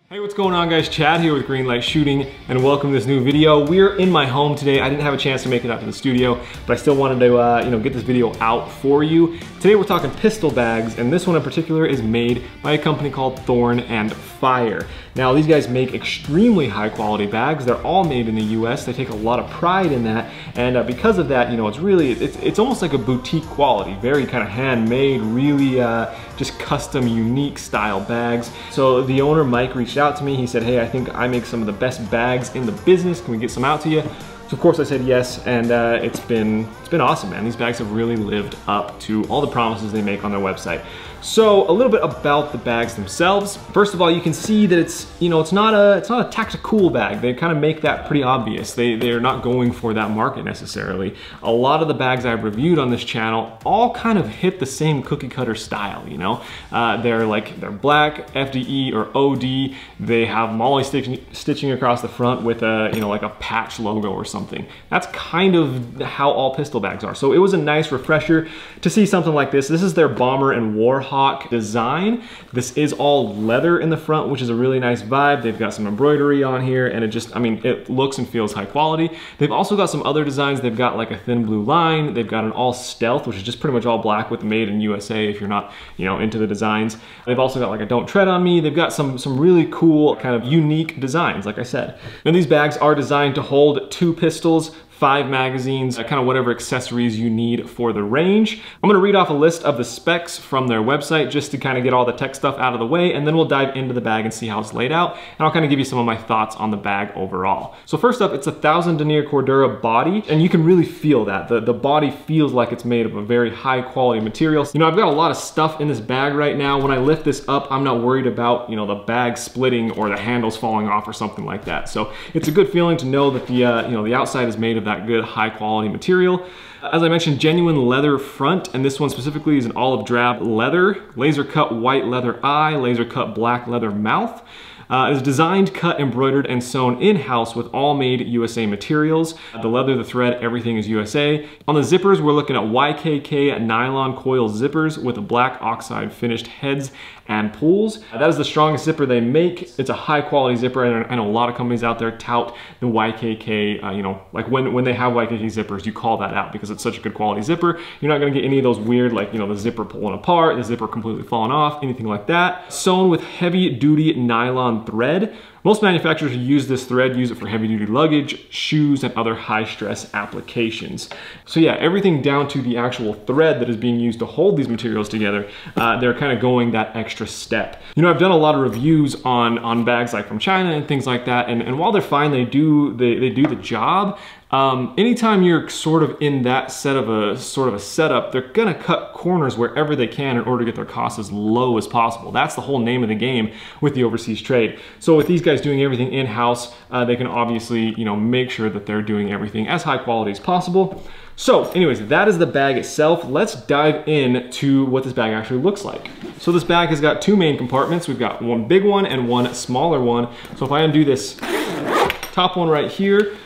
Hey, what's going on guys? Chad here with Greenlight Shooting and welcome to this new video. We're in my home today. I didn't have a chance to make it out to the studio, but I still wanted to get this video out for you. Today we're talking pistol bags, and this one in particular is made by a company called Thorn and Fire. Now these guys make extremely high quality bags. They're all made in the US. They take a lot of pride in that, and because of that, it's almost like a boutique quality, very kind of handmade, really just custom, unique style bags. So the owner, Mike, reached out to me. He said, hey, I think I make some of the best bags in the business. Can we get some out to you? So of course I said yes, and it's been awesome, man. These bags have really lived up to all the promises they make on their website. So a little bit about the bags themselves. First of all, you can see that it's not a tactical bag. They kind of make that pretty obvious. They're not going for that market necessarily. A lot of the bags I've reviewed on this channel all kind of hit the same cookie cutter style, you know? They're black, FDE or OD. They have moly stitching across the front with a, like a patch logo or something. That's kind of how all pistol bags are. So it was a nice refresher to see something like this. This is their Bomber and Warhawk design. This is all leather in the front, which is a really nice vibe. They've got some embroidery on here, and it looks and feels high quality. They've also got some other designs. They've got like a thin blue line. They've got an all stealth, which is just pretty much all black with made in USA if you're not, into the designs. They've also got like a don't tread on me. They've got some really cool kind of unique designs, like I said. And these bags are designed to hold 2 pistols, 5 magazines, kind of whatever accessories you need for the range. I'm gonna read off a list of the specs from their website just to kind of get all the tech stuff out of the way, and then we'll dive into the bag and see how it's laid out, and I'll kind of give you some of my thoughts on the bag overall. So first up, it's a 1000 denier Cordura body, and you can really feel that. The body feels like it's made of a very high quality material. I've got a lot of stuff in this bag right now. When I lift this up, I'm not worried about, the bag splitting or the handles falling off or something like that. So it's a good feeling to know that the outside is made of that good high quality material. As I mentioned, genuine leather front, and this one specifically is an olive drab leather, laser cut white leather eye, laser cut black leather mouth. It is designed, cut, embroidered, and sewn in-house with all made USA materials. The leather, the thread, everything is USA. On the zippers, we're looking at YKK nylon coil zippers with a black oxide finished heads and pulls. That is the strongest zipper they make. It's a high quality zipper, and I know a lot of companies out there tout the YKK, like when they have YKK zippers, you call that out because it's such a good quality zipper. You're not gonna get any of those weird, the zipper pulling apart, the zipper completely falling off, anything like that. Sewn with heavy duty nylon thread. Most manufacturers who use this thread use it for heavy duty luggage, shoes, and other high stress applications. So yeah, everything down to the actual thread that is being used to hold these materials together, they're kind of going that extra step. I've done a lot of reviews on bags like from China and things like that, and while they're fine, they do the job. Anytime you're sort of in that sort of a setup, they're gonna cut corners wherever they can in order to get their costs as low as possible. That's the whole name of the game with the overseas trade. So with these guys doing everything in-house, they can obviously, make sure that they're doing everything as high quality as possible. So anyways, that is the bag itself. Let's dive into what this bag actually looks like. So this bag has got 2 main compartments. We've got one big one and one smaller one. So if I undo this top one right here,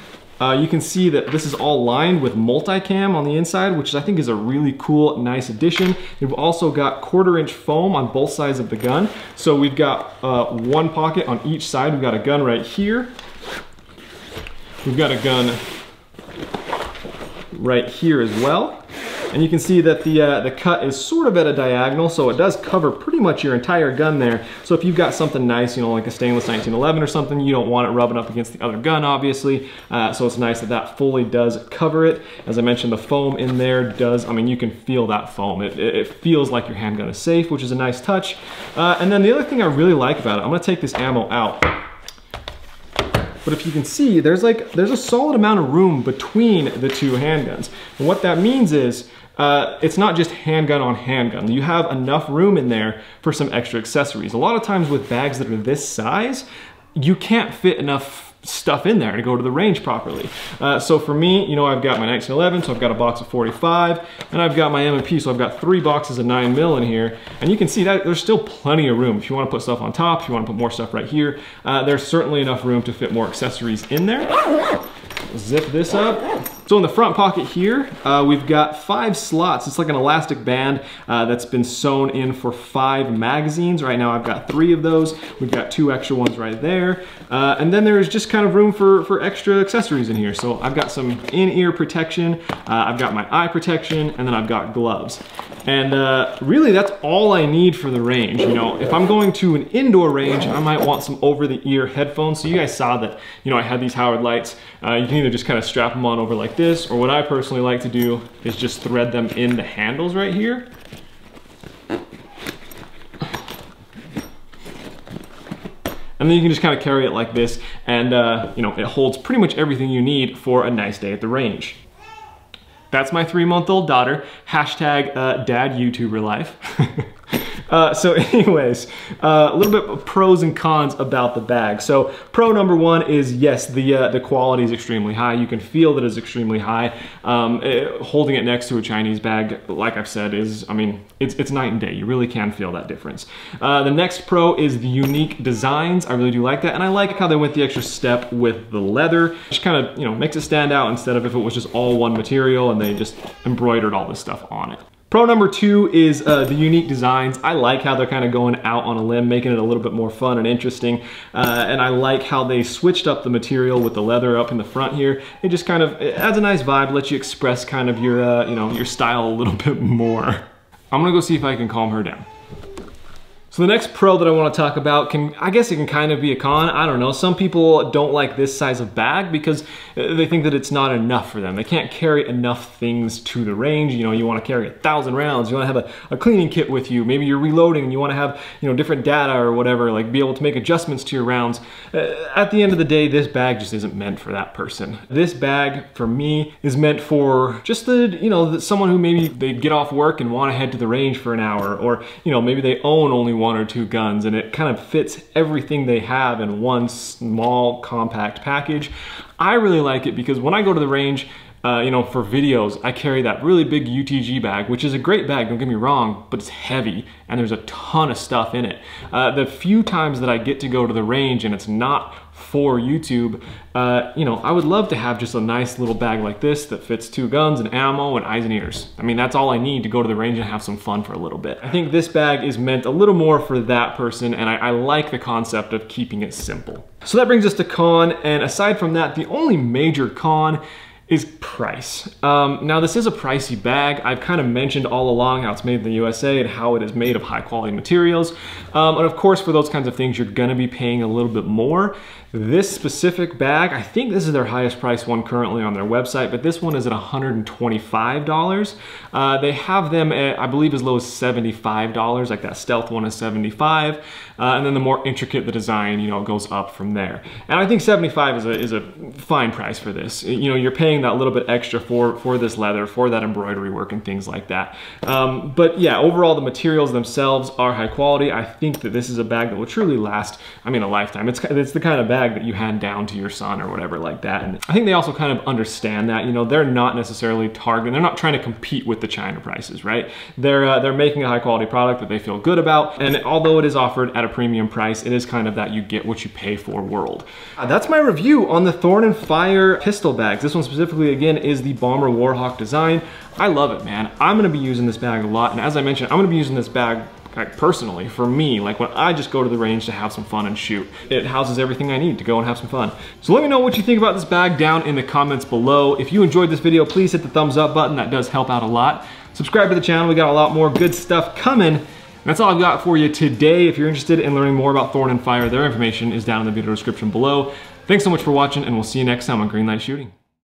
you can see that this is all lined with multicam on the inside, which I think is a really cool, nice addition. We've also got 1/4-inch foam on both sides of the gun. So we've got one pocket on each side. We've got a gun right here. We've got a gun right here as well. And you can see that the cut is sort of at a diagonal, so it does cover pretty much your entire gun there. So if you've got something nice, like a stainless 1911 or something, you don't want it rubbing up against the other gun, obviously. So it's nice that that fully does cover it. As I mentioned, the foam in there does, you can feel that foam. It feels like your handgun is safe, which is a nice touch. And then the other thing I really like about it, I'm gonna take this ammo out. But if you can see, there's a solid amount of room between the 2 handguns. And what that means is, it's not just handgun on handgun. You have enough room in there for some extra accessories. A lot of times with bags that are this size, you can't fit enough stuff in there to go to the range properly. So for me, I've got my 1911, so I've got a box of 45, and I've got my M&P, so I've got 3 boxes of 9mm in here, and you can see that there's still plenty of room. If you want to put stuff on top, if you want to put more stuff right here, there's certainly enough room to fit more accessories in there. Zip this up. So in the front pocket here, we've got 5 slots. It's like an elastic band that's been sewn in for 5 magazines. Right now I've got 3 of those. We've got 2 extra ones right there. And then there's just kind of room for extra accessories in here. So I've got some in-ear protection, I've got my eye protection, and then I've got gloves. And really that's all I need for the range. You know, if I'm going to an indoor range, I might want some over-the-ear headphones. So you guys saw that, you know, I had these Howard lights. You can either just kind of strap them on over like this, or what I personally like to do is just thread them in the handles right here. And then you can just kind of carry it like this, and you know, it holds pretty much everything you need for a nice day at the range. That's my 3-month-old daughter. Hashtag dad YouTuber life. So anyways, a little bit of pros and cons about the bag. So pro number 1 is, yes, the quality is extremely high. You can feel that it's extremely high. Holding it next to a Chinese bag, like I've said, is, I mean, it's night and day. You really can feel that difference. The next pro is the unique designs. I really do like that. And I like how they went the extra step with the leather. Just kind of, you know, makes it stand out instead of if it was just all one material and they just embroidered all this stuff on it. Pro number 2 is the unique designs. I like how they're kind of going out on a limb, making it a little bit more fun and interesting. And I like how they switched up the material with the leather up in the front here. It just kind of, it adds a nice vibe, lets you express kind of your, you know, your style a little bit more. I'm gonna go see if I can calm her down. So the next pro that I want to talk about I guess it can kind of be a con. I don't know. Some people don't like this size of bag because they think that it's not enough for them. They can't carry enough things to the range. You know, you want to carry 1,000 rounds. You want to have a cleaning kit with you. Maybe you're reloading and you want to have, you know, different data or whatever, like be able to make adjustments to your rounds. At the end of the day, this bag just isn't meant for that person. This bag, for me, is meant for just the, you know, someone who maybe they get off work and want to head to the range for an hour, or, you know, maybe they own only 1 or 2 guns and it kind of fits everything they have in one small compact package. I really like it because when I go to the range, you know, for videos, I carry that really big UTG bag, which is a great bag, don't get me wrong, but it's heavy and there's a ton of stuff in it. The few times that I get to go to the range and it's not for YouTube, you know, I would love to have just a nice little bag like this that fits 2 guns and ammo and eyes and ears. I mean, that's all I need to go to the range and have some fun for a little bit. I think this bag is meant a little more for that person, and I like the concept of keeping it simple. So that brings us to con, and aside from that, the only major con is price. Now this is a pricey bag. I've kind of mentioned all along how it's made in the USA and how it is made of high quality materials. And of course, for those kinds of things, you're gonna be paying a little bit more. This specific bag, I think this is their highest priced one currently on their website, but this one is at $125. They have them at, I believe, as low as $75, like that stealth one is $75. And then the more intricate the design, you know, goes up from there. And I think $75 is a fine price for this. You know, you're paying that little bit extra for this leather, for that embroidery work and things like that. But yeah, overall the materials themselves are high quality. I think that this is a bag that will truly last, I mean, a lifetime. It's the kind of bag that you hand down to your son or whatever like that. And I think they also kind of understand that, you know, they're not necessarily targeting, they're not trying to compete with the China prices, right? They're making a high quality product that they feel good about. And although it is offered at a premium price, it is kind of that you get what you pay for world. That's my review on the Thorn and Fire pistol bags. This one specifically, again, is the Bomber Warhawk design. I love it, man. I'm gonna be using this bag a lot. And as I mentioned, I'm gonna be using this bag like personally, for me, like when I just go to the range to have some fun and shoot. It houses everything I need to go and have some fun. So let me know what you think about this bag down in the comments below. If you enjoyed this video, please hit the thumbs up button. That does help out a lot. Subscribe to the channel. We got a lot more good stuff coming. And that's all I've got for you today. If you're interested in learning more about Thorn and Fire, their information is down in the video description below. Thanks so much for watching, and we'll see you next time on Greenlight Shooting.